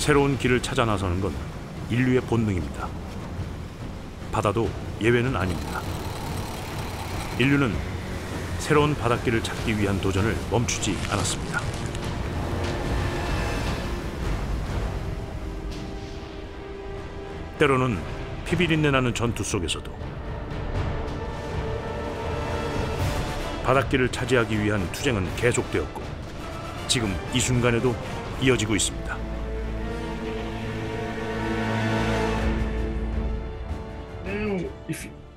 새로운 길을 찾아 나서는 건 인류의 본능입니다. 바다도 예외는 아닙니다. 인류는 새로운 바닷길을 찾기 위한 도전을 멈추지 않았습니다. 때로는 피비린내 나는 전투 속에서도 바닷길을 차지하기 위한 투쟁은 계속되었고 지금 이 순간에도 이어지고 있습니다. Now,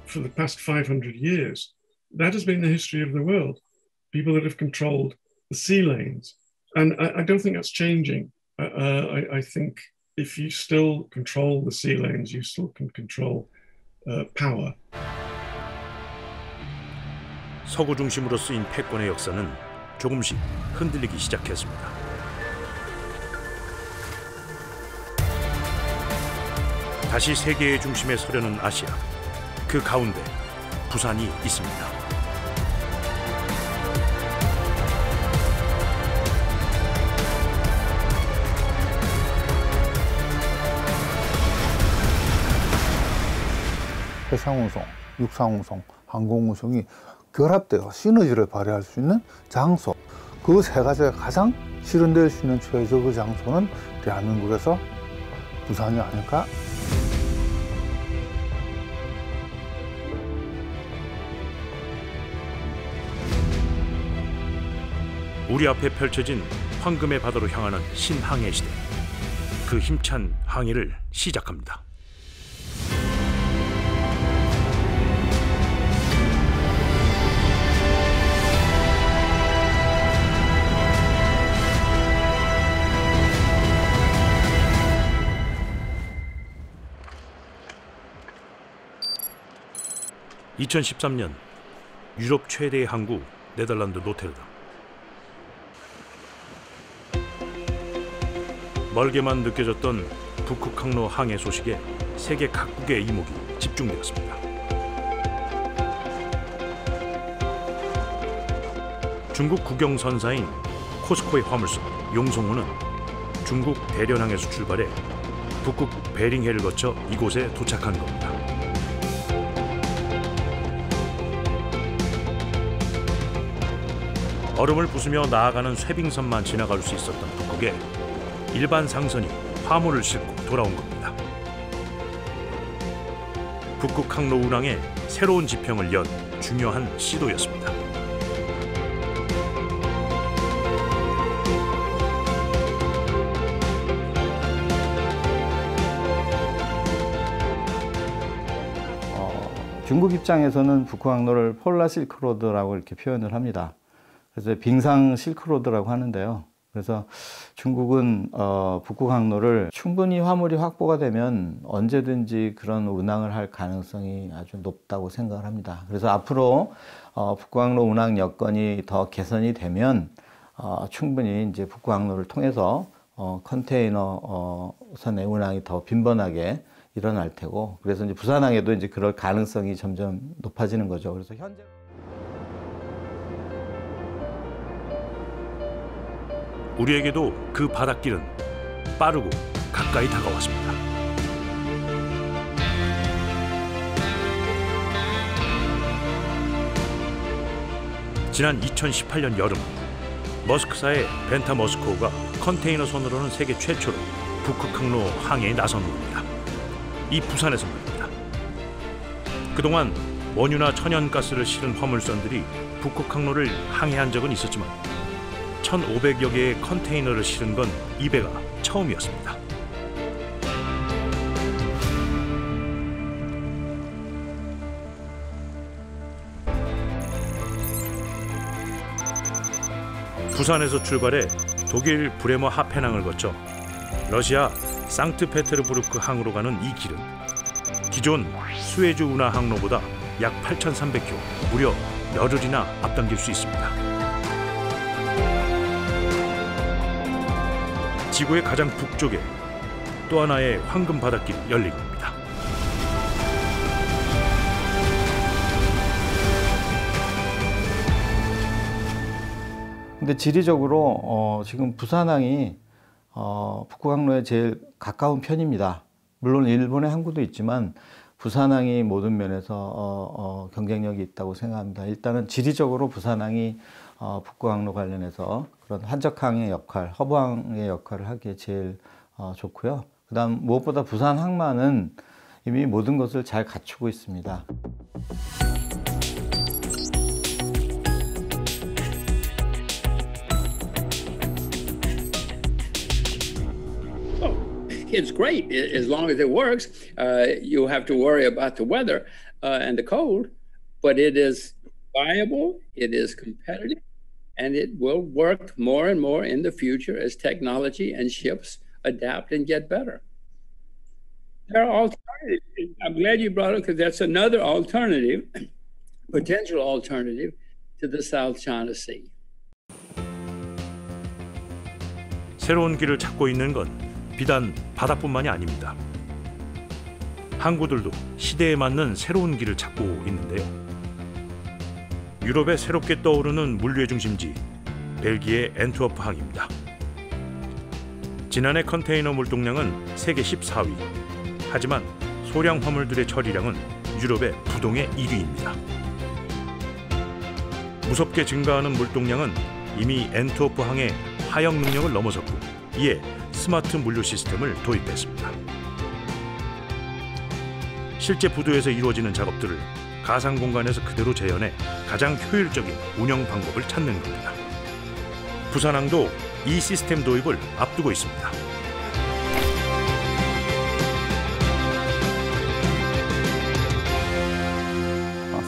for the past 500 years, that has been the history of the world. People that have controlled the sea lanes, and I don't think that's changing. I think if you still control the sea lanes, you still can control power. 서구 중심으로 쓰인 패권의 역사는 조금씩 흔들리기 시작했습니다. 다시 세계의 중심에 서려는 아시아, 그 가운데 부산이 있습니다. 해상운송, 육상운송, 항공운송이 결합되어 시너지를 발휘할 수 있는 장소, 그 세 가지가 가장 실현될 수 있는 최적의 장소는 대한민국에서 부산이 아닐까? 우리 앞에 펼쳐진 황금의 바다로 향하는 신항해 시대, 그 힘찬 항해를 시작합니다. (2013년) 유럽 최대의 항구 네덜란드 로테르담. 멀게만 느껴졌던 북극 항로 항해 소식에 세계 각국의 이목이 집중되었습니다. 중국 국영선사인 코스코의 화물선 용송호는 중국 대련항에서 출발해 북극 베링해를 거쳐 이곳에 도착한 겁니다. 얼음을 부수며 나아가는 쇠빙선만 지나갈 수 있었던 북극에 일반 상선이 화물을 싣고 돌아온 겁니다. 북극 항로 운항의 새로운 지평을 연 중요한 시도였습니다. 중국 입장에서는 북극 항로를 폴라 실크로드라고 이렇게 표현을 합니다. 그래서 빙상 실크로드라고 하는데요. 그래서 중국은 북극 항로를 충분히 화물이 확보가 되면 언제든지 그런 운항을 할 가능성이 아주 높다고 생각을 합니다. 그래서 앞으로 북극 항로 운항 여건이 더 개선이 되면 충분히 이제 북극 항로를 통해서 컨테이너 선의 운항이 더 빈번하게 일어날 테고, 그래서 이제 부산항에도 이제 그럴 가능성이 점점 높아지는 거죠. 그래서 현재 우리에게도 그 바닷길은 빠르고 가까이 다가왔습니다. 지난 2018년 여름, 머스크사의 벤타 머스코가 컨테이너 선으로는 세계 최초로 북극 항로 항해에 나선 겁니다. 이 부산에서 말입니다. 그동안 원유나 천연가스를 실은 화물선들이 북극 항로를 항해한 적은 있었지만 1,500여 개의 컨테이너를 실은 건 이 배가 처음이었습니다. 부산에서 출발해 독일 브레머 하펜항을 거쳐 러시아 상트페테르부르크 항으로 가는 이 길은 기존 수에즈 운하 항로보다 약 8,300km, 무려 열흘이나 앞당길 수 있습니다. 지구의 가장 북쪽에 또 하나의 황금 바닷길이 열린 겁니다. 근데 지리적으로 지금 부산항이 북극항로에 제일 가까운 편입니다. 물론 일본의 항구도 있지만 부산항이 모든 면에서 경쟁력이 있다고 생각합니다. 일단은 지리적으로 부산항이 북극항로 관련해서 그런 환적항의 역할, 허브항의 역할을 하기에 제일 좋고요. 그다음 무엇보다 부산항만은 이미 모든 것을 잘 갖추고 있습니다. It's great as long as it works. You have to worry about the weather and the cold, but it is viable, it is competitive, and it will work more and more in the future as technology and ships adapt and get better. There are alternatives. I'm glad you brought it because that's another alternative, potential alternative to the South China Sea. 새로운 길을 찾고 있는 건 비단 바다뿐만이 아닙니다. 항구들도 시대에 맞는 새로운 길을 찾고 있는데요. 유럽의 새롭게 떠오르는 물류의 중심지, 벨기에 앤트워프항입니다. 지난해 컨테이너 물동량은 세계 14위. 하지만 소량 화물들의 처리량은 유럽의 부동의 1위입니다. 무섭게 증가하는 물동량은 이미 앤트워프항의 하역 능력을 넘어섰고, 이에 스마트 물류 시스템을 도입했습니다. 실제 부두에서 이루어지는 작업들을 가상 공간에서 그대로 재현해 가장 효율적인 운영 방법을 찾는 겁니다. 부산항도 이 시스템 도입을 앞두고 있습니다.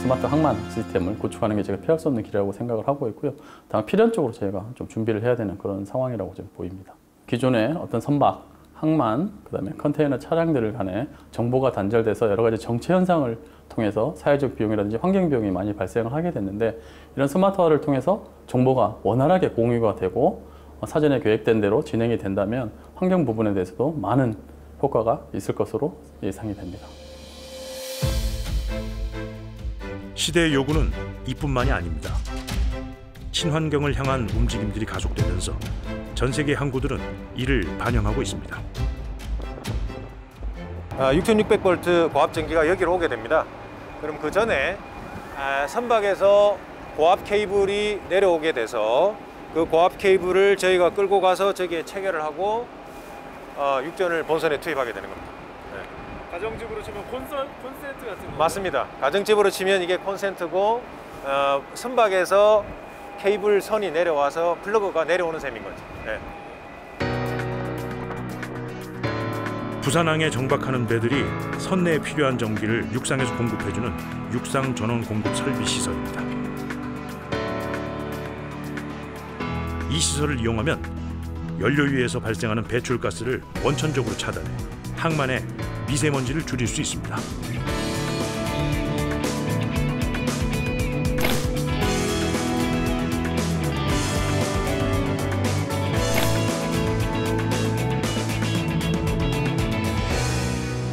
스마트 항만 시스템을 구축하는 게 제가 피할 수 없는 길이라고 생각을 하고 있고요. 다만 필연적으로 저희가 좀 준비를 해야 되는 그런 상황이라고 좀 보입니다. 기존의 어떤 선박, 항만, 그다음에 컨테이너 차량들 간에 정보가 단절돼서 여러 가지 정체 현상을 통해서 사회적 비용이라든지 환경 비용이 많이 발생을 하게 됐는데, 이런 스마트화를 통해서 정보가 원활하게 공유가 되고 사전에 계획된 대로 진행이 된다면 환경 부분에 대해서도 많은 효과가 있을 것으로 예상이 됩니다. 시대의 요구는 이뿐만이 아닙니다. 친환경을 향한 움직임들이 가속되면서 전 세계 항구들은 이를 반영하고 있습니다. 6600V 고압 전기가 여기로 오게 됩니다. 그럼 그 전에 선박에서 고압 케이블이 내려오게 돼서 그 고압 케이블을 저희가 끌고 가서 저기에 체결을 하고 육전을 본선에 투입하게 되는 겁니다. 네. 가정집으로 치면 콘센트 같은 거? 맞습니다. 가정집으로 치면 이게 콘센트고 선박에서 케이블 선이 내려와서 플러그가 내려오는 셈인 거죠. 네. 부산항에 정박하는 배들이 선내에 필요한 전기를 육상에서 공급해주는 육상 전원 공급 설비 시설입니다. 이 시설을 이용하면 연료유에서 발생하는 배출가스를 원천적으로 차단해 항만의 미세먼지를 줄일 수 있습니다.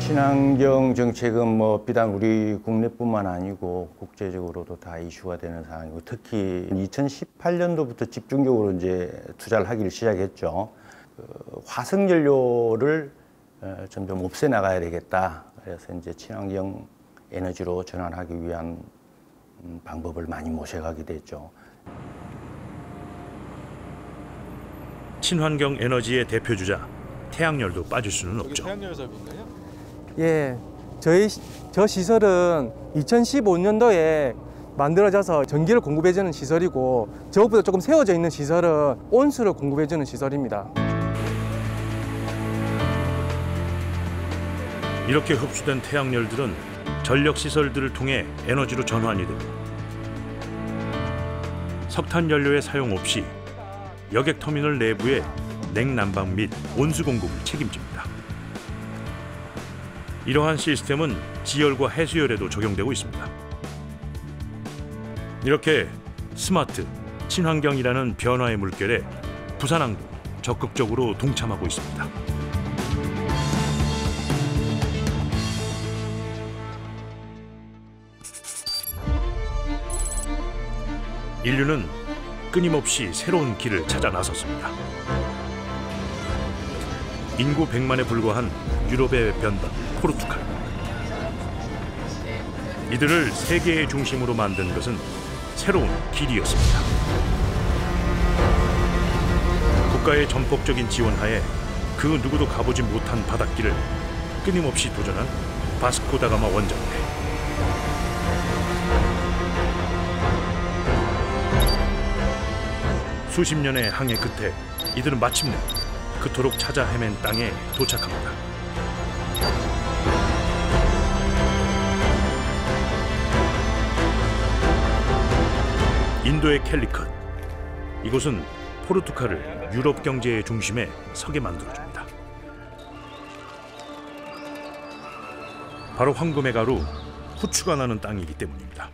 친환경 정책은 뭐 비단 우리 국내뿐만 아니고 국제적으로도 다 이슈가 되는 상황이고, 특히 2018년도부터 집중적으로 이제 투자를 하기를 시작했죠. 화석 연료를 점점 없애 나가야 되겠다. 그래서 이제 친환경 에너지로 전환하기 위한 방법을 많이 모색하게 됐죠. 친환경 에너지의 대표 주자 태양열도 빠질 수는 없죠. 태양열 사업인가요? 예, 저 시설은 2015년도에 만들어져서 전기를 공급해주는 시설이고, 저것보다 조금 세워져 있는 시설은 온수를 공급해주는 시설입니다. 이렇게 흡수된 태양열들은 전력 시설들을 통해 에너지로 전환이 되고, 석탄 연료의 사용 없이 여객 터미널 내부의 냉난방 및 온수 공급을 책임집니다. 이러한 시스템은 지열과 해수열에도 적용되고 있습니다. 이렇게 스마트, 친환경이라는 변화의 물결에 부산항도 적극적으로 동참하고 있습니다. 인류는 끊임없이 새로운 길을 찾아 나섰습니다. 인구 100만에 불과한 유럽의 변방 포르투갈. 이들을 세계의 중심으로 만든 것은 새로운 길이었습니다. 국가의 전폭적인 지원하에 그 누구도 가보지 못한 바닷길을 끊임없이 도전한 바스코 다가마 원정대. 수십 년의 항해 끝에 이들은 마침내 그토록 찾아 헤맨 땅에 도착합니다. 인도의 캘리컷. 이곳은 포르투갈을 유럽 경제의 중심에 서게 만들어줍니다. 바로 황금의 가루 후추가 나는 땅이기 때문입니다.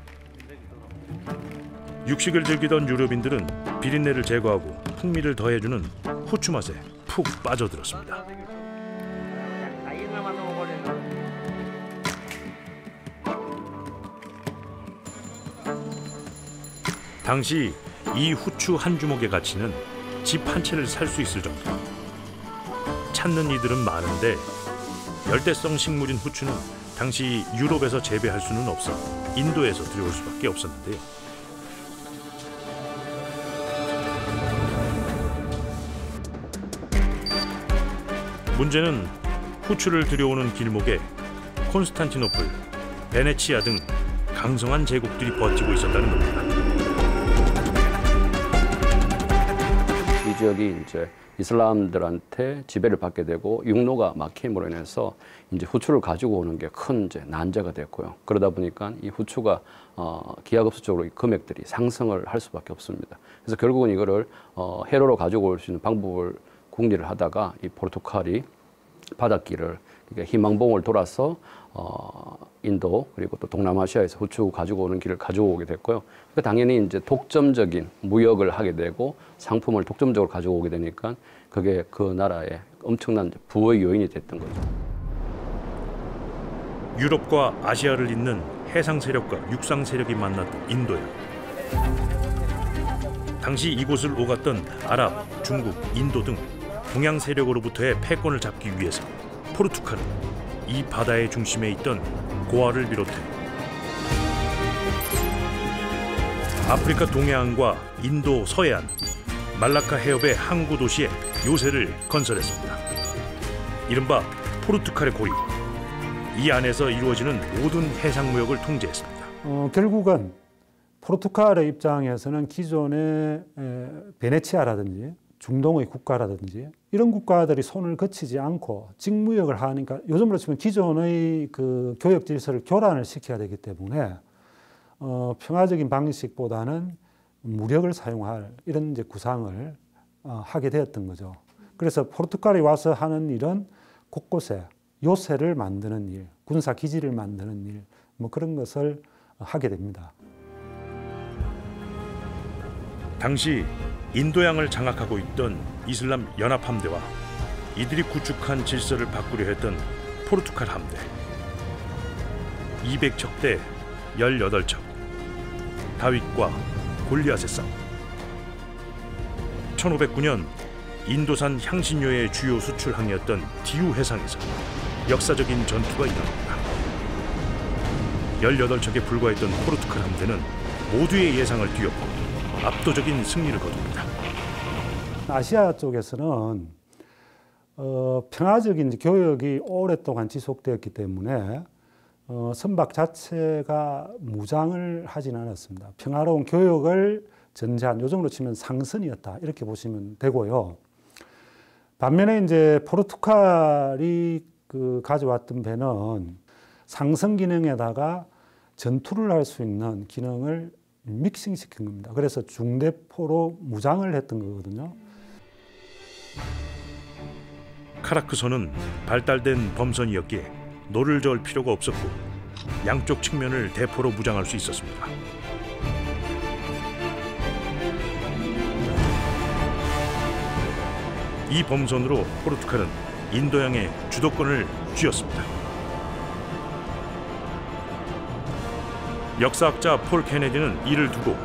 육식을 즐기던 유럽인들은 비린내를 제거하고 풍미를 더해주는 후추 맛에 푹 빠져들었습니다. 당시 이 후추 한 주먹의 가치는 집 한 채를 살 수 있을 정도. 찾는 이들은 많은데 열대성 식물인 후추는 당시 유럽에서 재배할 수는 없어 인도에서 들여올 수밖에 없었는데요. 문제는 후추를 들여오는 길목에 콘스탄티노플, 베네치아 등 강성한 제국들이 버티고 있었다는 겁니다. 이 지역이 이제 이슬람들한테 지배를 받게 되고 육로가 막힘으로 인해서 이제 후추를 가지고 오는 게 큰 이제 난제가 됐고요. 그러다 보니까 이 후추가 기하급수적으로 금액들이 상승을 할 수밖에 없습니다. 그래서 결국은 이거를 해로로 가지고 올 수 있는 방법을 궁리를 하다가 이 포르투갈이 바닷길을 희망봉을 돌아서 인도 그리고 또 동남아시아에서 후추 가지고 오는 길을 가지고 오게 됐고요. 그러니까 당연히 이제 독점적인 무역을 하게 되고 상품을 독점적으로 가지고 오게 되니까 그게 그 나라의 엄청난 부의 요인이 됐던 거죠. 유럽과 아시아를 잇는 해상 세력과 육상 세력이 만났던 인도양. 당시 이곳을 오갔던 아랍, 중국, 인도 등 동양 세력으로부터의 패권을 잡기 위해서 포르투갈은 이 바다의 중심에 있던 고아를 비롯해 아프리카 동해안과 인도 서해안, 말라카 해협의 항구 도시에 요새를 건설했습니다. 이른바 포르투갈의 고리. 이 안에서 이루어지는 모든 해상 무역을 통제했습니다. 결국은 포르투갈의 입장에서는 기존의 베네치아라든지 중동의 국가라든지 이런 국가들이 손을 거치지 않고 직무역을 하니까 요즘으로 치면 기존의 그 교역 질서를 교란을 시켜야 되기 때문에 평화적인 방식보다는 무력을 사용할 이런 이제 구상을 하게 되었던 거죠. 그래서 포르투갈이 와서 하는 일은 곳곳에 요새를 만드는 일, 군사 기지를 만드는 일, 뭐 그런 것을 하게 됩니다. 당시 인도양을 장악하고 있던 이슬람 연합 함대와 이들이 구축한 질서를 바꾸려 했던 포르투갈 함대. 200척 대 18척. 다윗과 골리앗의 싸움. 1509년 인도산 향신료의 주요 수출항이었던 디우 해상에서 역사적인 전투가 일어납니다. 18척에 불과했던 포르투갈 함대는 모두의 예상을 뛰었고 압도적인 승리를 거둡니다. 아시아 쪽에서는 평화적인 교역이 오랫동안 지속되었기 때문에 선박 자체가 무장을 하진 않았습니다. 평화로운 교역을 전제한 요즘으로 치면 상선이었다 이렇게 보시면 되고요. 반면에 이제 포르투갈이 가져왔던 배는 상선 기능에다가 전투를 할 수 있는 기능을 믹싱시킨 겁니다. 그래서 중대포로 무장을 했던 거거든요. 카라크선은 발달된 범선이었기에 노를 저을 필요가 없었고 양쪽 측면을 대포로 무장할 수 있었습니다. 이 범선으로 포르투갈은 인도양의 주도권을 쥐었습니다. 역사학자 폴 케네디는 이를 두고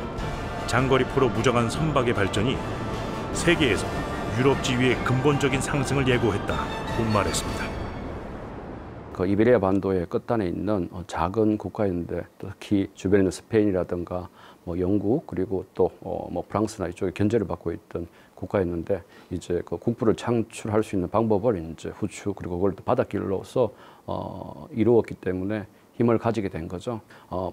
장거리포로 무장한 선박의 발전이 세계에서 유럽 지위의 근본적인 상승을 예고했다 분말했습니다. 그 이베리아 반도의 끝단에 있는 작은 국가였는데 특히 주변에 있는 스페인이라든가 뭐 영국 그리고 또 뭐 프랑스나 이쪽에 견제를 받고 있던 국가였는데 이제 그 국부를 창출할 수 있는 방법을 이제 후추 그리고 그걸 또 바닷길로서 이루었기 때문에 힘을 가지게 된 거죠.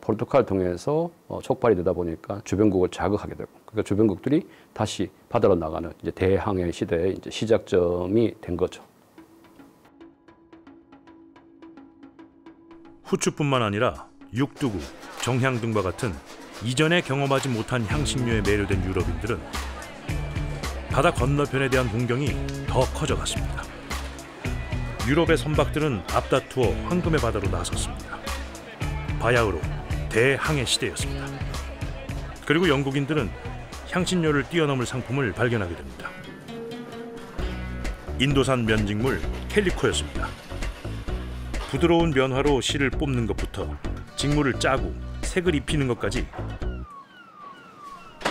포르투갈 통해서 촉발이 되다 보니까 주변국을 자극하게 되고, 그러니까 주변국들이 다시 바다로 나가는 이제 대항해 시대의 이제 시작점이 된 거죠. 후추뿐만 아니라 육두구, 정향 등과 같은 이전에 경험하지 못한 향신료에 매료된 유럽인들은 바다 건너편에 대한 동경이 더 커져갔습니다. 유럽의 선박들은 앞다투어 황금의 바다로 나섰습니다. 바야흐로 대항해 시대였습니다. 그리고 영국인들은 향신료를 뛰어넘을 상품을 발견하게 됩니다. 인도산 면직물 캘리코였습니다. 부드러운 면화로 실을 뽑는 것부터 직물을 짜고 색을 입히는 것까지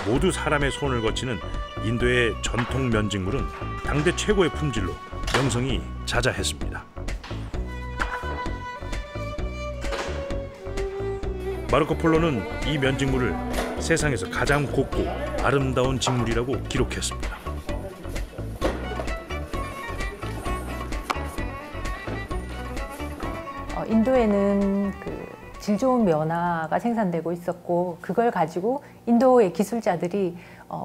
모두 사람의 손을 거치는 인도의 전통 면직물은 당대 최고의 품질로 명성이 자자했습니다. 마르코 폴로는 이 면직물을 세상에서 가장 곱고 아름다운 직물이라고 기록했습니다. 인도에는 질 좋은 면화가 생산되고 있었고, 그걸 가지고 인도의 기술자들이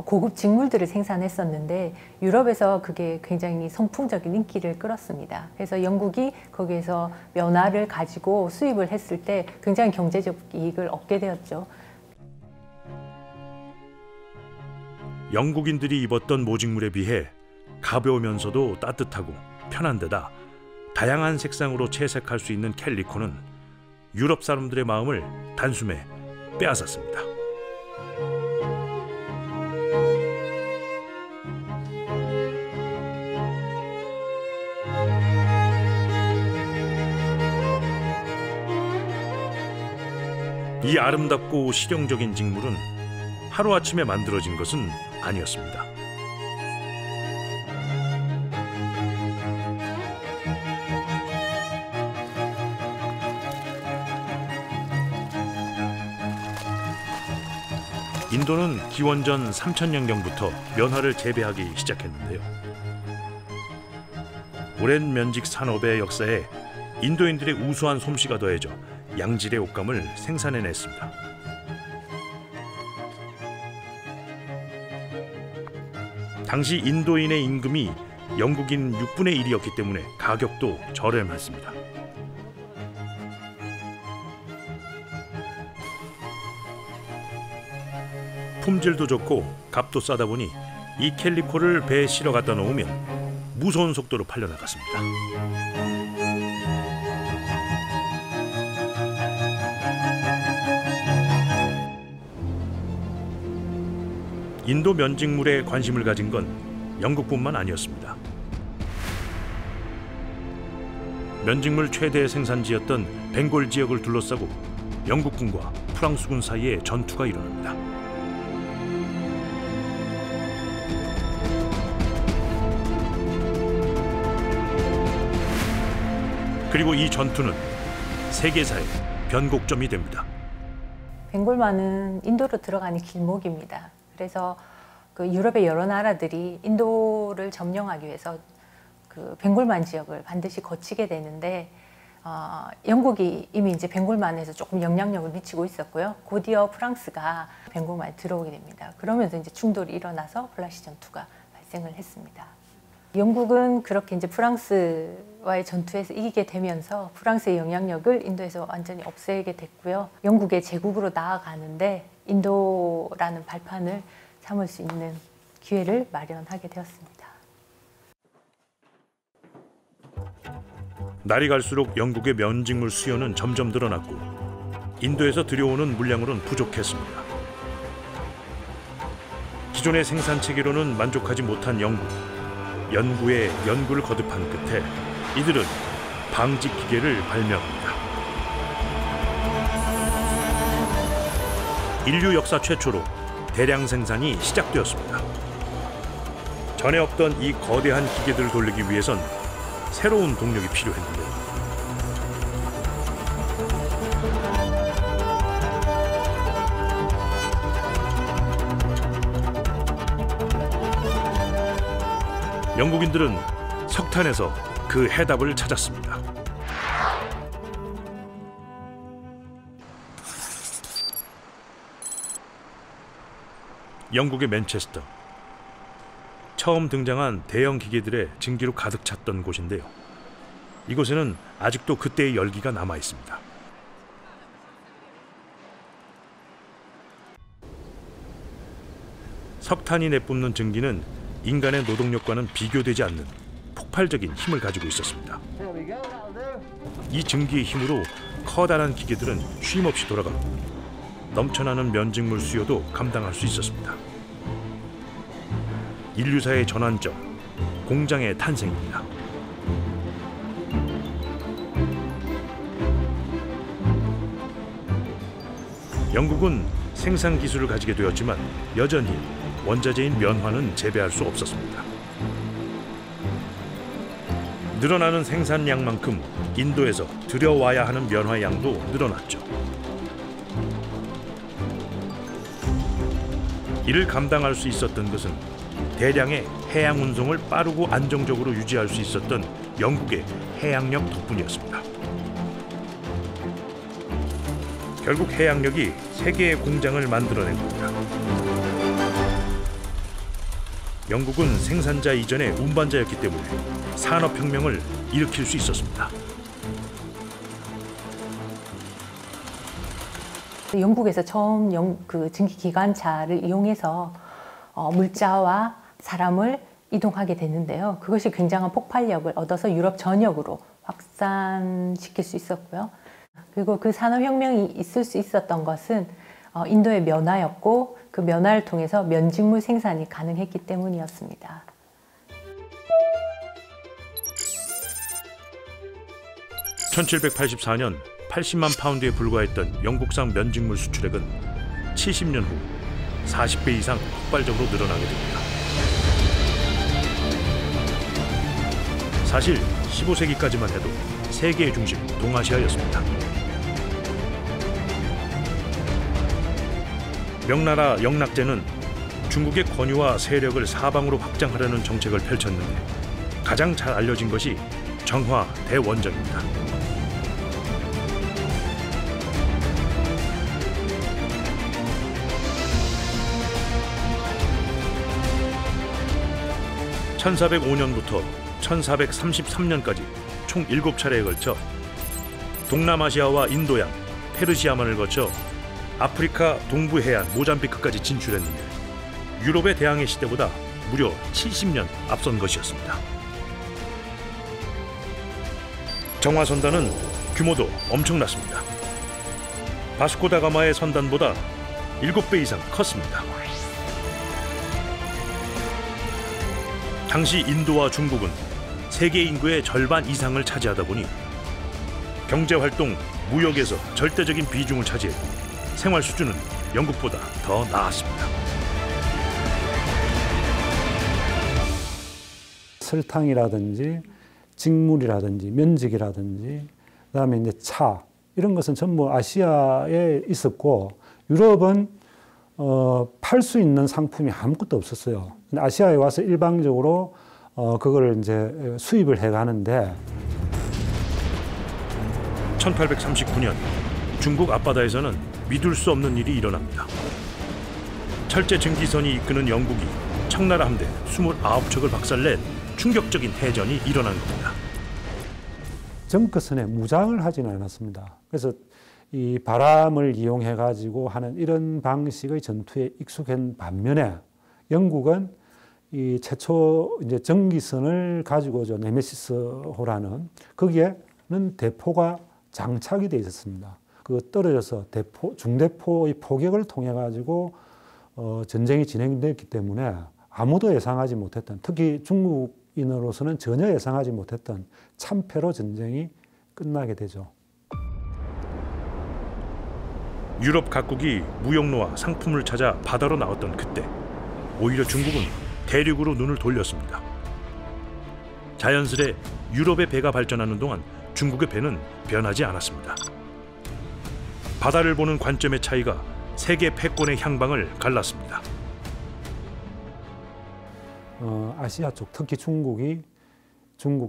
고급 직물들을 생산했었는데 유럽에서 그게 굉장히 선풍적인 인기를 끌었습니다. 그래서 영국이 거기에서 면화를 가지고 수입을 했을 때 굉장히 경제적 이익을 얻게 되었죠. 영국인들이 입었던 모직물에 비해 가벼우면서도 따뜻하고 편한 데다 다양한 색상으로 채색할 수 있는 캘리코는 유럽 사람들의 마음을 단숨에 빼앗았습니다. 이 아름답고 실용적인 직물은 하루아침에 만들어진 것은 아니었습니다. 인도는 기원전 3000년경부터 면화를 재배하기 시작했는데요. 오랜 면직 산업의 역사에 인도인들의 우수한 솜씨가 더해져 양질의 옷감을 생산해냈습니다. 당시 인도인의 임금이 영국인 6분의 1이었기 때문에 가격도 저렴했습니다. 품질도 좋고 값도 싸다 보니 이 캘리코를 배에 실어 갖다 놓으면 무서운 속도로 팔려나갔습니다. 인도 면직물에 관심을 가진 건 영국뿐만 아니었습니다. 면직물 최대 생산지였던 벵골 지역을 둘러싸고 영국군과 프랑스군 사이에 전투가 일어납니다. 그리고 이 전투는 세계사의 변곡점이 됩니다. 벵골만은 인도로 들어가는 길목입니다. 그래서 유럽의 여러 나라들이 인도를 점령하기 위해서 벵골만 지역을 반드시 거치게 되는데, 영국이 이미 이제 벵골만에서 조금 영향력을 미치고 있었고요. 곧이어 프랑스가 벵골만에 들어오게 됩니다. 그러면서 이제 충돌이 일어나서 플라시 전투가 발생을 했습니다. 영국은 그렇게 이제 프랑스와의 전투에서 이기게 되면서 프랑스의 영향력을 인도에서 완전히 없애게 됐고요. 영국의 제국으로 나아가는데 인도라는 발판을 삼을 수 있는 기회를 마련하게 되었습니다. 날이 갈수록 영국의 면직물 수요는 점점 늘어났고 인도에서 들여오는 물량으로는 부족했습니다. 기존의 생산 체계로는 만족하지 못한 영국. 연구에 연구를 거듭한 끝에 이들은 방직 기계를 발명합니다. 인류 역사 최초로 대량 생산이 시작되었습니다. 전에 없던 이 거대한 기계들을 돌리기 위해선 새로운 동력이 필요했는데요. 영국인들은 석탄에서 그 해답을 찾았습니다. 영국의 맨체스터. 처음 등장한 대형 기계들의 증기로 가득 찼던 곳인데요. 이곳에는 아직도 그때의 열기가 남아 있습니다. 석탄이 내뿜는 증기는 인간의 노동력과는 비교되지 않는 폭발적인 힘을 가지고 있었습니다. 이 증기의 힘으로 커다란 기계들은 쉼없이 돌아가고 넘쳐나는 면직물 수요도 감당할 수 있었습니다. 인류사의 전환점, 공장의 탄생입니다. 영국은 생산 기술을 가지게 되었지만 여전히 원자재인 면화는 재배할 수 없었습니다. 늘어나는 생산량만큼 인도에서 들여와야 하는 면화 양도 늘어났죠. 이를 감당할 수 있었던 것은 대량의 해양 운송을 빠르고 안정적으로 유지할 수 있었던 영국의 해양력 덕분이었습니다. 결국 해양력이 세계의 공장을 만들어낸 겁니다. 영국은 생산자 이전에 운반자였기 때문에 산업혁명을 일으킬 수 있었습니다. 영국에서 처음 증기 기관차를 이용해서 물자와 사람을 이동하게 됐는데요. 그것이 굉장한 폭발력을 얻어서 유럽 전역으로 확산시킬 수 있었고요. 그리고 그 산업혁명이 있을 수 있었던 것은 인도의 면화였고 그 면화를 통해서 면직물 생산이 가능했기 때문이었습니다. (1784년) 80만 파운드에 불과했던 영국산 면직물 수출액은 70년 후 40배 이상 폭발적으로 늘어나게 됩니다. 사실 15세기까지만 해도 세계의 중심 동아시아였습니다. 명나라 영락제는 중국의 권위와 세력을 사방으로 확장하려는 정책을 펼쳤는데 가장 잘 알려진 것이 정화 대원정입니다. (1405년부터) (1433년까지) 총 7차례에 걸쳐 동남아시아와 인도양, 페르시아만을 거쳐 아프리카 동부 해안 모잠비크까지 진출했는데 유럽의 대항해 시대보다 무려 70년 앞선 것이었습니다. 정화선단은 규모도 엄청났습니다. 바스코다가마의 선단보다 7배 이상 컸습니다. 당시 인도와 중국은 세계 인구의 절반 이상을 차지하다 보니 경제활동, 무역에서 절대적인 비중을 차지했고 생활 수준은 영국보다 더 나았습니다. 설탕이라든지 직물이라든지 면직이라든지 그다음에 이제 차 이런 것은 전부 아시아에 있었고 유럽은 팔 수 있는 상품이 아무것도 없었어요. 근데 아시아에 와서 일방적으로 그걸 이제 수입을 해가는데 1839년 중국 앞바다에서는 믿을 수 없는 일이 일어납니다. 철제 증기선이 이끄는 영국이 청나라 함대 29척을 박살낸 충격적인 해전이 일어난 겁니다. 정거선에 무장을 하지는 않았습니다. 그래서 이 바람을 이용해 가지고 하는 이런 방식의 전투에 익숙한 반면에 영국은 이 최초 이제 전기선을 가지고 네메시스호라는 거기에는 대포가 장착이 돼 있었습니다. 그 떨어져서 중대포의 포격을 통해 가지고 전쟁이 진행됐기 때문에 아무도 예상하지 못했던, 특히 중국인으로서는 전혀 예상하지 못했던 참패로 전쟁이 끝나게 되죠. 유럽 각국이 무역로와 상품을 찾아 바다로 나왔던 그때 오히려 중국은 대륙으로 눈을 돌렸습니다. 자연스레 유럽의 배가 발전하는 동안 중국의 배는 변하지 않았습니다. 바다를 보는 관점의 차이가 세계 패권의 향방을 갈랐습니다. 아시아 쪽, 특히 중국,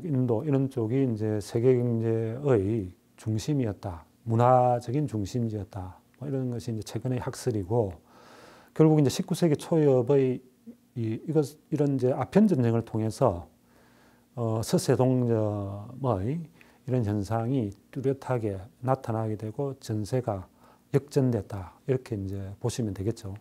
인도 이런 쪽이 이제 세계 경제의 중심이었다, 문화적인 중심지였다. 뭐 이런 것이 이제 최근의 학설이고, 결국 이제 19세기 초엽의 이런 이제 아편 전쟁을 통해서 서세동점의 이런 현상이 뚜렷하게 나타나게 되고 전세가 역전됐다, 이렇게 이제 보시면 되겠죠.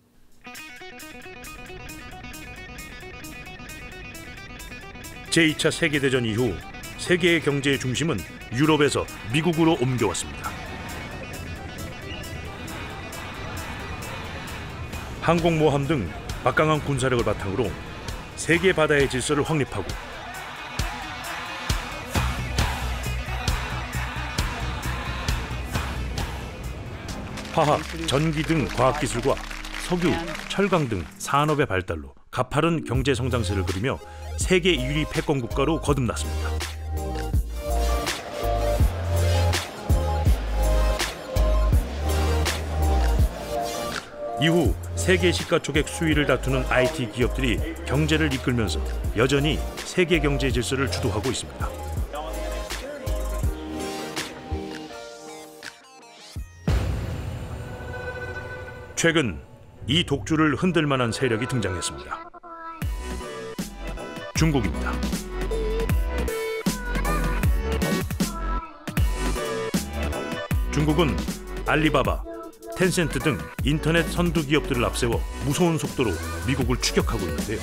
제2차 세계대전 이후 세계의 경제의 중심은 유럽에서 미국으로 옮겨왔습니다. 항공모함 등 막강한 군사력을 바탕으로 세계 바다의 질서를 확립하고 화학, 전기 등 과학기술과 석유, 철강 등 산업의 발달로 가파른 경제 성장세를 그리며 세계 1위 패권 국가로 거듭났습니다. 이후 세계 시가총액 수위를 다투는 IT 기업들이 경제를 이끌면서 여전히 세계 경제 질서를 주도하고 있습니다. 최근 이 독주를 흔들 만한 세력이 등장했습니다. 중국입니다. 중국은 알리바바, 텐센트 등 인터넷 선두 기업들을 앞세워 무서운 속도로 미국을 추격하고 있는데요.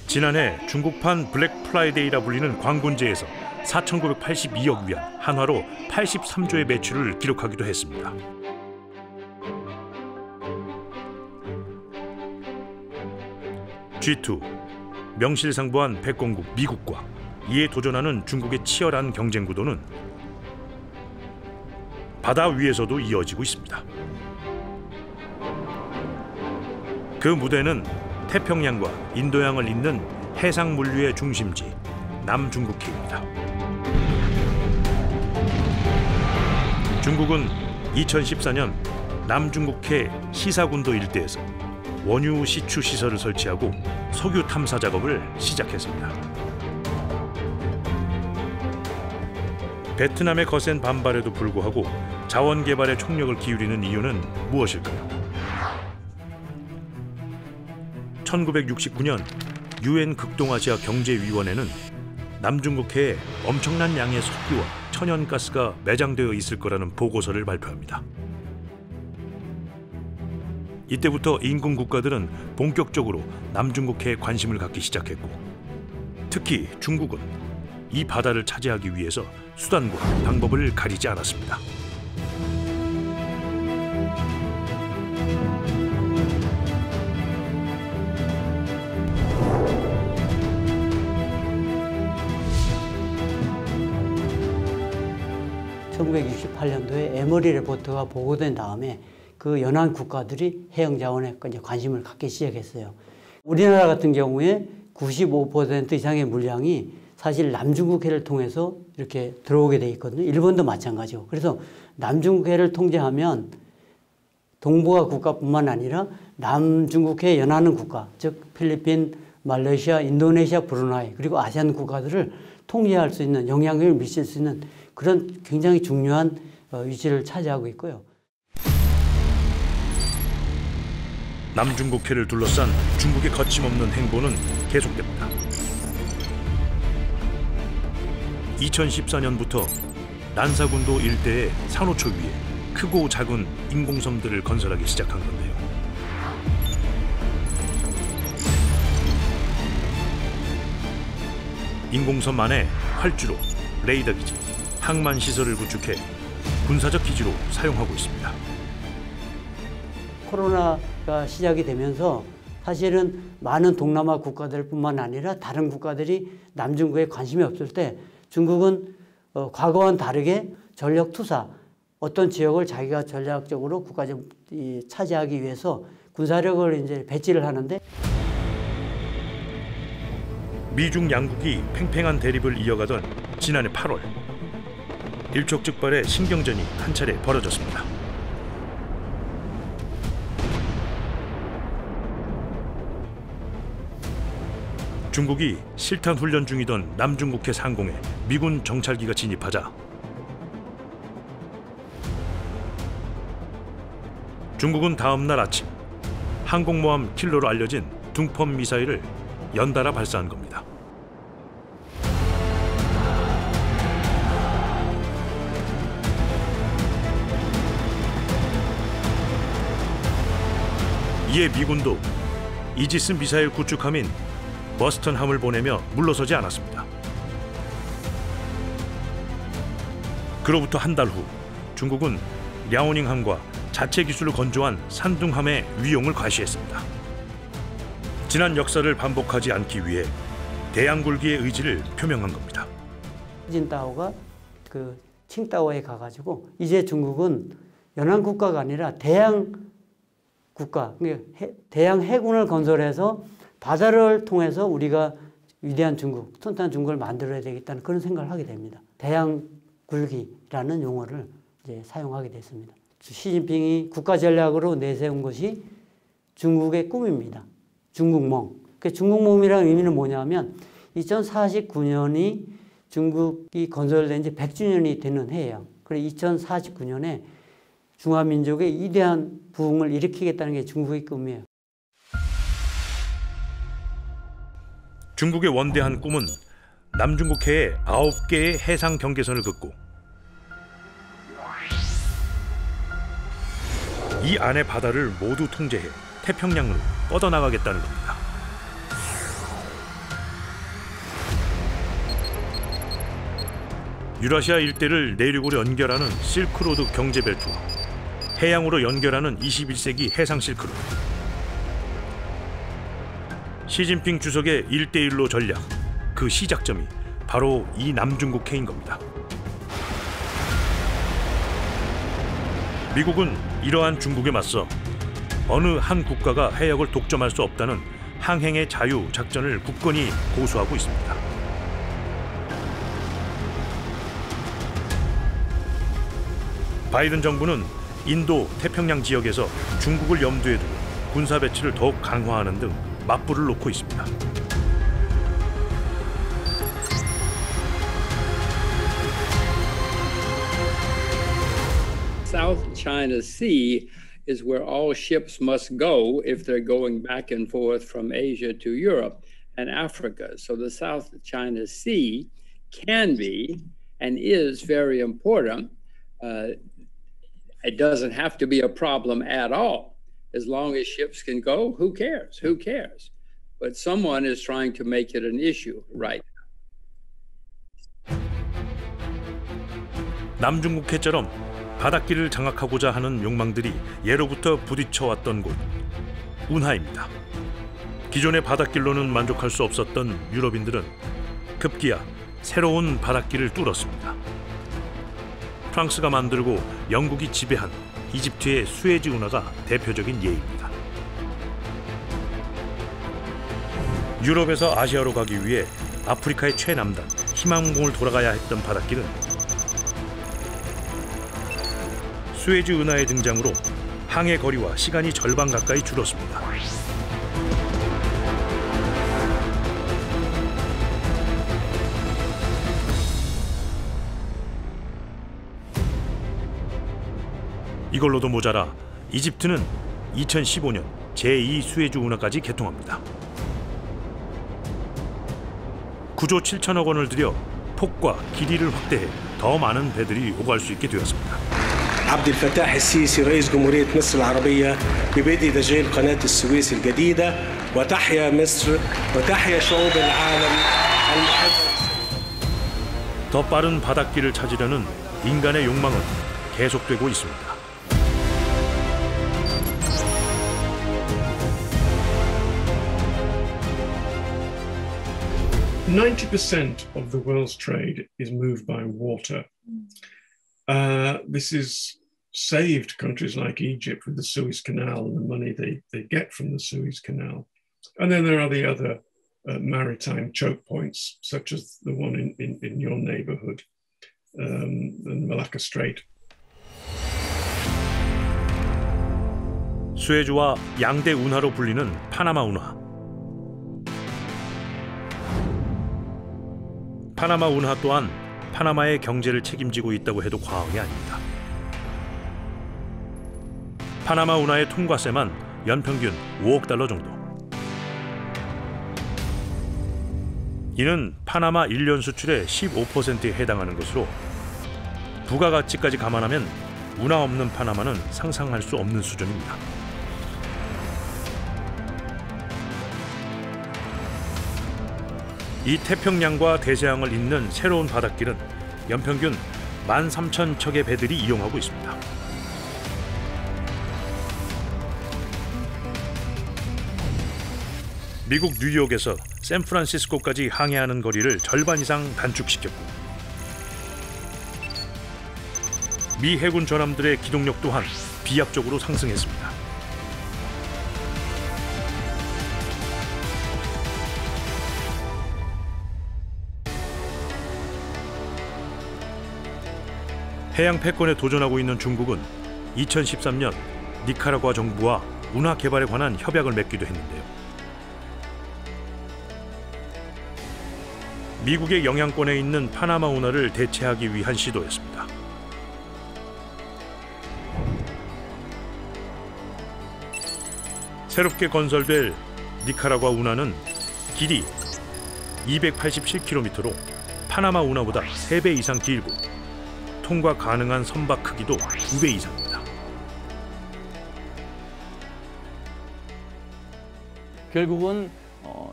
지난해 중국판 블랙 프라이데이라 불리는 광군제에서 4,982억 위안, 한화로 83조의 매출을 기록하기도 했습니다. G2, 명실상부한 패권국 미국과 이에 도전하는 중국의 치열한 경쟁 구도는 바다 위에서도 이어지고 있습니다. 그 무대는 태평양과 인도양을 잇는 해상 물류의 중심지 남중국해입니다. 중국은 2014년 남중국해 시사군도 일대에서 원유 시추 시설을 설치하고 석유 탐사 작업을 시작했습니다. 베트남의 거센 반발에도 불구하고 자원 개발에 총력을 기울이는 이유는 무엇일까요? 1969년 UN 극동아시아 경제위원회는 남중국해에 엄청난 양의 석유와 천연가스가 매장되어 있을 거라는 보고서를 발표합니다. 이때부터 인근 국가들은 본격적으로 남중국해에 관심을 갖기 시작했고, 특히 중국은 이 바다를 차지하기 위해서 수단과 방법을 가리지 않았습니다. (1968년도에) 에머리 리포트가 보고된 다음에 그 연안 국가들이 해양 자원에 관심을 갖기 시작했어요. 우리나라 같은 경우에 95% 이상의 물량이 사실 남중국해를 통해서 이렇게 들어오게 돼 있거든요. 일본도 마찬가지고. 그래서 남중국해를 통제하면 동북아 국가뿐만 아니라 남중국해에 연하는 국가, 즉 필리핀, 말레이시아, 인도네시아, 브루나이, 그리고 아시안 국가들을 통제할 수 있는, 영향력을 미칠 수 있는 그런 굉장히 중요한 위치를 차지하고 있고요. 남중국해를 둘러싼 중국의 거침없는 행보는 계속됩니다. 2014년부터 난사군도 일대의 산호초 위에 크고 작은 인공섬들을 건설하기 시작한 건데요. 인공섬 안에 활주로, 레이더 기지, 항만 시설을 구축해 군사적 기지로 사용하고 있습니다. 코로나가 시작이 되면서 사실은 많은 동남아 국가들뿐만 아니라 다른 국가들이 남중국해에 관심이 없을 때 중국은 과거와는 다르게 전력 투사, 어떤 지역을 자기가 전략적으로 국가적 차지하기 위해서 군사력을 이제 배치를 하는데 미중 양국이 팽팽한 대립을 이어가던 지난해 8월 일촉즉발의 신경전이 한 차례 벌어졌습니다. 중국이 실탄 훈련 중이던 남중국해 상공에 미군 정찰기가 진입하자 중국은 다음 날 아침 항공모함 킬러로 알려진 둥펀 미사일을 연달아 발사한 겁니다. 이에 미군도 이지스 미사일 구축함인 버스턴함을 보내며 물러서지 않았습니다. 그로부터 한 달 후 중국은 랴오닝함과 자체 기술을 건조한 산둥함의 위용을 과시했습니다. 지난 역사를 반복하지 않기 위해 대양굴기의 의지를 표명한 겁니다. 진다오가 그 칭다오에 가가지고 이제 중국은 연안 국가가 아니라 대양 국가, 대양 해군을 건설해서 바다를 통해서 우리가 위대한 중국, 튼튼한 중국을 만들어야 되겠다는 그런 생각을 하게 됩니다. 대양굴기라는 용어를 이제 사용하게 됐습니다. 시진핑이 국가 전략으로 내세운 것이 중국의 꿈입니다. 중국몽. 그 중국몽이라는 의미는 뭐냐면 2049년이 중국이 건설된 지 100주년이 되는 해예요. 그래서 2049년에 중화민족의 위대한 부흥을 일으키겠다는 게 중국의 꿈이에요. 중국의 원대한 꿈은 남중국해의 9개의 해상 경계선을 긋고 이 안의 바다를 모두 통제해 태평양으로 뻗어나가겠다는 겁니다. 유라시아 일대를 내륙으로 연결하는 실크로드 경제벨트와 해양으로 연결하는 21세기 해상 실크로드. 시진핑 주석의 1대1로 전략, 그 시작점이 바로 이 남중국해인 겁니다. 미국은 이러한 중국에 맞서 어느 한 국가가 해역을 독점할 수 없다는 항행의 자유 작전을 굳건히 고수하고 있습니다. 바이든 정부는 인도 태평양 지역에서 중국을 염두에 두고 군사 배치를 더욱 강화하는 등 맞불을 놓고 있습니다. South China Sea is where all ships must go if they're going back and forth from Asia to Europe and Africa. So the South China Sea can be and is very important. It doesn't have to be a problem at all. As long as ships can go, who cares? Who cares? But someone is trying to make it an issue right now. 남중국해처럼 바닷길을 장악하고자 하는 욕망들이 예로부터 부딪혀왔던 곳, 운하입니다. 기존의 바닷길로는 만족할 수 없었던 유럽인들은 급기야 새로운 바닷길을 뚫었습니다. 프랑스가 만들고 영국이 지배한 이집트의 수에즈 운하가 대표적인 예입니다. 유럽에서 아시아로 가기 위해 아프리카의 최남단 희망공을 돌아가야 했던 바닷길은 수에즈 운하의 등장으로 항해 거리와 시간이 절반 가까이 줄었습니다. 이걸로도 모자라 이집트는 2015년 제2 수에즈 운하까지 개통합니다. 9조 7천억 원을 들여 폭과 길이를 확대해 더 많은 배들이 오갈 수 있게 되었습니다. عبد الفتاح السيسي رئيس جمهورية مصر العربية ببدء تشغيل قناة السويس الجديدة وتحيا مصر وتحيا شعوب العالم المحبة. 더 빠른 바닷길을 찾으려는 인간의 욕망은 계속되고 있습니다. 90% of the world's trade is moved by water. This is saved countries like Egypt with the Suez Canal and the money they get from the Suez Canal. And then there are the other maritime choke points, such as the one in your neighborhood, the Malacca Strait. 수에즈와 양대 운하로 불리는 파나마 운하. 파나마 운하 또한 파나마의 경제를 책임지고 있다고 해도 과언이 아닙니다. 파나마 운하의 통과세만 연평균 5억 달러 정도. 이는 파나마 1년 수출의 15%에 해당하는 것으로 부가가치까지 감안하면 운하 없는 파나마는 상상할 수 없는 수준입니다. 이 태평양과 대서양을 잇는 새로운 바닷길은 연평균 13,000척의 배들이 이용하고 있습니다. 미국 뉴욕에서 샌프란시스코까지 항해하는 거리를 절반 이상 단축시켰고 미 해군 전함들의 기동력 또한 비약적으로 상승했습니다. 해양 패권에 도전하고 있는 중국은 2013년 니카라과 정부와 운하 개발에 관한 협약을 맺기도 했는데요. 미국의 영향권에 있는 파나마 운하를 대체하기 위한 시도였습니다. 새롭게 건설될 니카라과 운하는 길이 287km로 파나마 운하보다 3배 이상 길고 통과 가능한 선박 크기도 2배 이상입니다. 결국은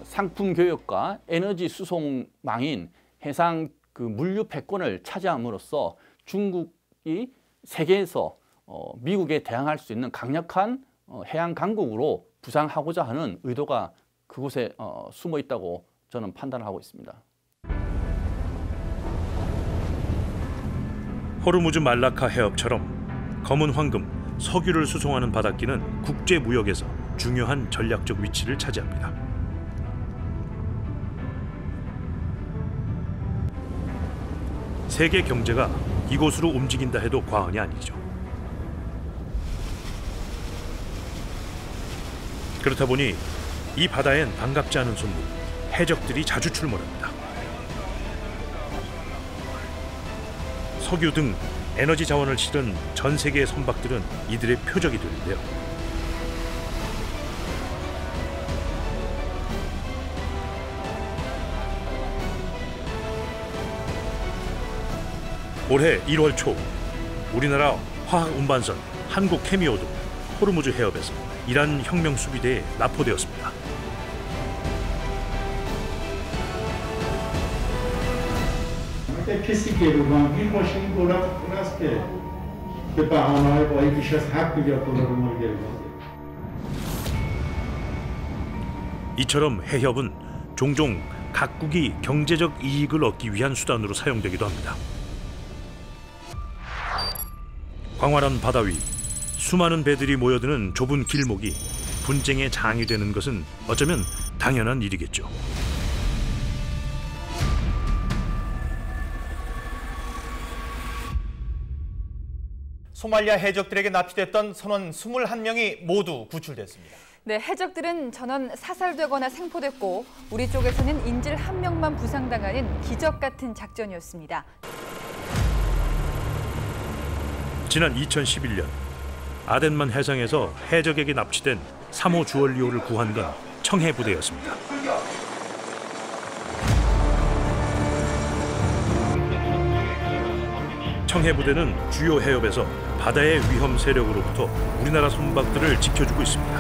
상품 교역과 에너지 수송망인 해상 물류 패권을 차지함으로써 중국이 세계에서 미국에 대항할 수 있는 강력한 해양 강국으로 부상하고자 하는 의도가 그곳에 숨어 있다고 저는 판단하고 있습니다. 호르무즈 말라카 해협처럼 검은 황금, 석유를 수송하는 바닷길은 국제 무역에서 중요한 전략적 위치를 차지합니다. 세계 경제가 이곳으로 움직인다 해도 과언이 아니죠. 그렇다 보니 이 바다엔 반갑지 않은 손님, 해적들이 자주 출몰합니다. 석유 등 에너지 자원을 실은 전 세계의 선박들은 이들의 표적이 되는데요. 올해 1월 초 우리나라 화학 운반선 한국 케미오도 호르무즈 해협에서 이란 혁명 수비대에 납포되었습니다. کسی که روانگیر باشه این دولت خود است که به بهانه‌های با بیش از 7 میلیارد دلار ما رو گرفته. 이처럼 해협은 종종 각국이 경제적 이익을 얻기 위한 수단으로 사용되기도 합니다. 광활한 바다 위 수많은 배들이 모여드는 좁은 길목이 분쟁의 장이 되는 것은 어쩌면 당연한 일이겠죠. 소말리아 해적들에게 납치됐던 선원 21명이 모두 구출됐습니다. 네, 해적들은 전원 사살되거나 생포됐고 우리 쪽에서는 인질 1명만 부상당하는 기적 같은 작전이었습니다. 지난 2011년 아덴만 해상에서 해적에게 납치된 3호 주얼리오를 구한 건 청해 부대였습니다. 청해 부대는 주요 해협에서 바다의 위험 세력으로부터 우리나라 선박들을 지켜주고 있습니다.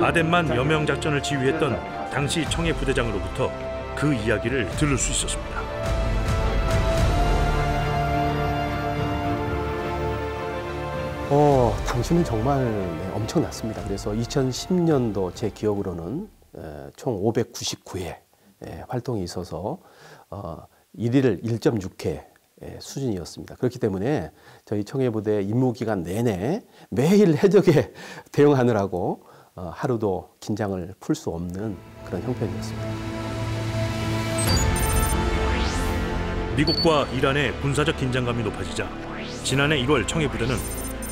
아덴만 여명 작전을 지휘했던 당시 청해 부대장으로부터 그 이야기를 들을 수 있었습니다. 당시는 정말 엄청났습니다. 그래서 2010년도 제 기억으로는 총 599회 활동이 있어서 1일 1.6회 수준이었습니다. 그렇기 때문에 저희 청해부대 임무기간 내내 매일 해적에 대응하느라고 하루도 긴장을 풀 수 없는 그런 형편이었습니다. 미국과 이란의 군사적 긴장감이 높아지자 지난해 1월 청해부대는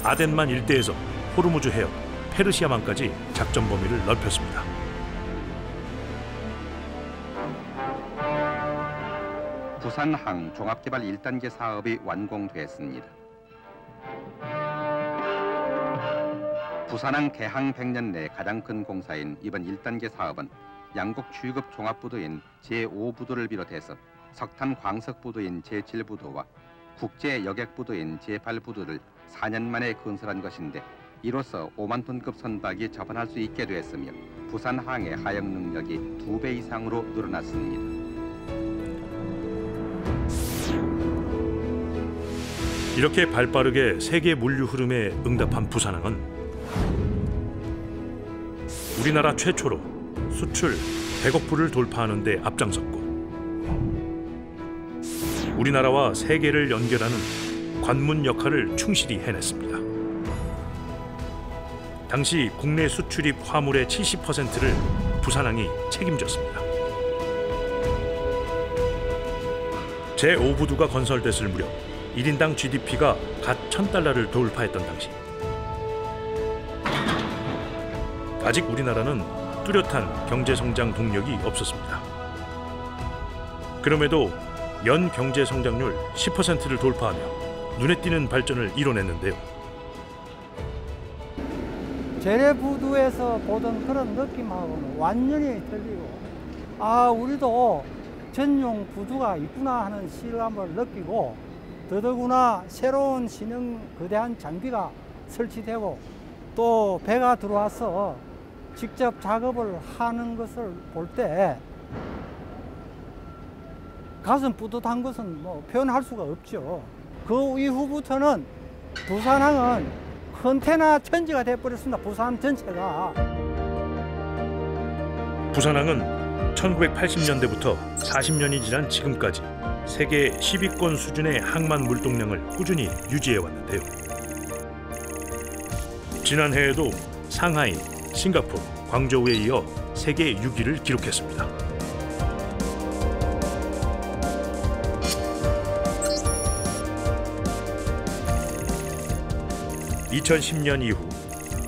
아덴만 일대에서 호르무즈 해협, 페르시아만까지 작전 범위를 넓혔습니다. 부산항 종합개발 1단계 사업이 완공됐습니다. 부산항 개항 100년 내 가장 큰 공사인 이번 1단계 사업은 양국 주유급 종합부도인 제5부도를 비롯해서 석탄 광석부도인 제7부도와 국제 여객부도인 제8부도를 4년 만에 건설한 것인데 이로써 5만 톤급 선박이 접근할 수 있게 됐으며 부산항의 하역 능력이 2배 이상으로 늘어났습니다. 이렇게 발빠르게 세계 물류 흐름에 응답한 부산항은 우리나라 최초로 수출 100억 불을 돌파하는 데 앞장섰고 우리나라와 세계를 연결하는 관문 역할을 충실히 해냈습니다. 당시 국내 수출입 화물의 70%를 부산항이 책임졌습니다. 제5부두가 건설됐을 무렵 1인당 GDP가 갓 $1,000를 돌파했던 당시 아직 우리나라는 뚜렷한 경제성장 동력이 없었습니다. 그럼에도 연 경제성장률 10%를 돌파하며 눈에 띄는 발전을 이뤄냈는데요. 재래부두에서 보던 그런 느낌하고는 완전히 틀리고 우리도 전용 부두가 있구나 하는 실감을 느끼고 더더구나 새로운 신형 거대한 장비가 설치되고 또 배가 들어와서 직접 작업을 하는 것을 볼 때 가슴 뿌듯한 것은 표현할 수가 없죠. 그 이후부터는 부산항은 컨테이너 천지가 돼버렸습니다. 부산 전체가. 부산항은 1980년대부터 40년이 지난 지금까지 세계 10위권 수준의 항만 물동량을 꾸준히 유지해왔는데요. 지난해에도 상하이, 싱가포르, 광저우에 이어 세계 6위를 기록했습니다. (2010년) 이후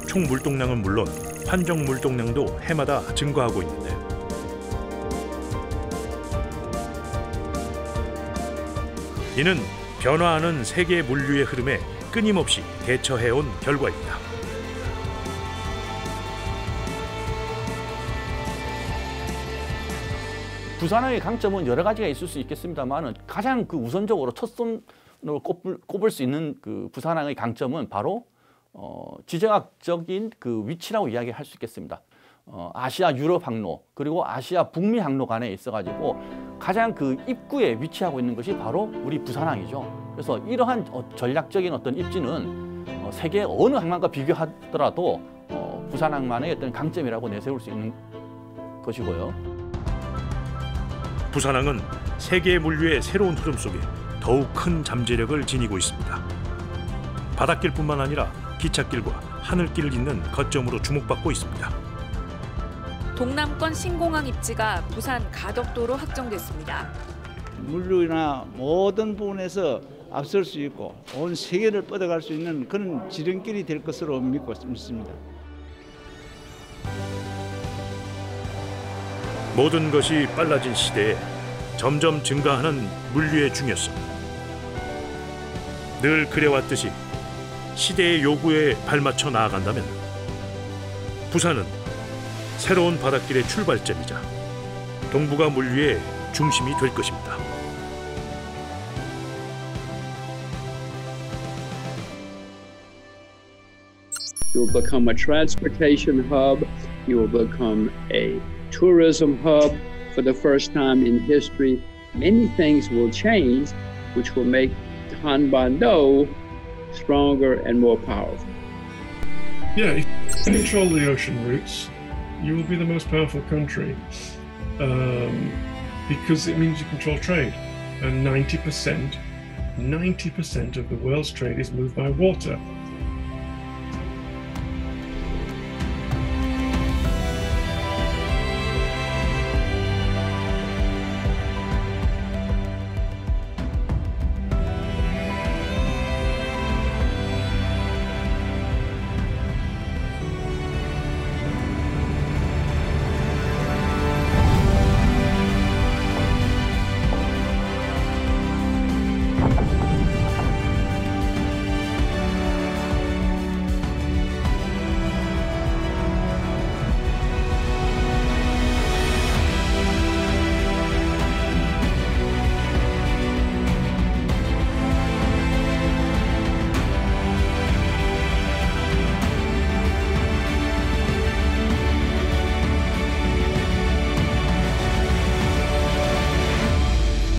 총 물동량은 물론 판정 물동량도 해마다 증가하고 있는데요. 이는 변화하는 세계 물류의 흐름에 끊임없이 대처해온 결과입니다. 부산항의 강점은 여러 가지가 있을 수 있겠습니다만 가장 우선적으로 첫손으로 꼽을 수 있는 부산항의 강점은 바로 지정학적인 위치라고 이야기할 수 있겠습니다. 아시아 유럽 항로 그리고 아시아 북미 항로 간에 있어가지고 가장 입구에 위치하고 있는 것이 바로 우리 부산항이죠. 그래서 이러한 전략적인 어떤 입지는 세계 어느 항만과 비교하더라도 부산항만의 어떤 강점이라고 내세울 수 있는 것이고요. 부산항은 세계 물류의 새로운 흐름 속에 더욱 큰 잠재력을 지니고 있습니다. 바닷길뿐만 아니라 기찻길과 하늘길을 잇는 거점으로 주목받고 있습니다. 동남권 신공항 입지가 부산 가덕도로 확정됐습니다. 물류나 모든 부분에서 앞설 수 있고 온 세계를 뻗어갈 수 있는 그런 지름길이 될 것으로 믿고 있습니다. 모든 것이 빨라진 시대에 점점 증가하는 물류의 중요성. 늘 그래왔듯이 시대의 요구에 발맞춰 나아간다면 부산은 새로운 바닷길의 출발점이자 동북아 물류의 중심이 될 것입니다. You will become a transportation hub. You will become a tourism hub for the first time in history. Many things will change, which will make Hanbando stronger and more powerful. Yeah, if you control the ocean routes, you will be the most powerful country because it means you control trade. And 90% of the world's trade is moved by water.